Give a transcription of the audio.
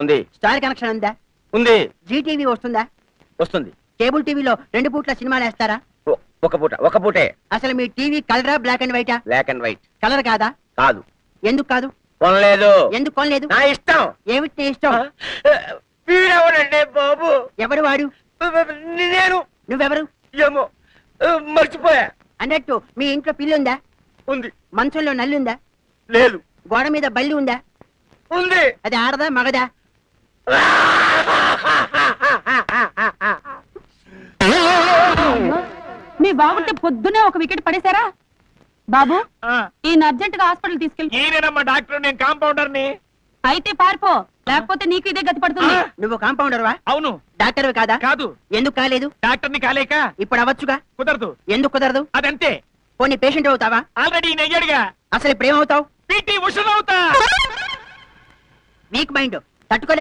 ఉంది. Star connection ఉందా? ఉంది. జీటీవీ వస్తుందా? వస్తుంది. కేబుల్ టీవీలో 2 పూట్ల సినిమాలు వేస్తారా? ఒక పూటే. అసలు మీ టీవీ కలరా బ్లాక్ అండ్ వైటా? Black and white. కలర్ కాదా? కాదు. ఎందుకు కాదు? కొనలేదు. ఎందుకు కొనలేదు? నా ఇష్టం. ఏమిటి నీ ఇష్టం? వీడెవడండి బాబు? ఎవరు వాడు? నేను. నువ్వెవరు? ఏమో మర్చిపోయా. అన్నట్టు మీ ఇంట్లో పిల్లుందా? ఉంది. మంచంలో నల్లుందా? లేదు. గోడ మీద బల్లి ఉందా? ఉంది. అది ఆడదా మగదా? మీ బాబుంటే పొద్దునే ఒక వికెట్ పడేశారా? బాబు ఈ అర్జెంట్ గా హాస్పిటల్ తీసుకెళ్ళి. ఈయనమ్మా డాక్టర్, నేను కాంపౌండర్ ని. అయితే పారిపో, లేకపోతే నీకు ఇదే గతి పడుతుంది. నువ్వు కాంపౌండర్ వా? అవును. డాక్టర్ కాదా? కాదు. ఎందుకు కాలేదు? డాక్టర్ ని కాలేక. ఇప్పుడు అవ్వచ్చుగా. కుదరదు. ఎందుకు కుదరదు? అదంతే. పోనీ పేషెంట్ అవుతావా? ఆల్రెడీ నెయ్యాడుగా. అసలు ఇప్పుడు ఏమవుతావు? పీటీ ఉషనవుతా. Weak mind తట్టుకోలే.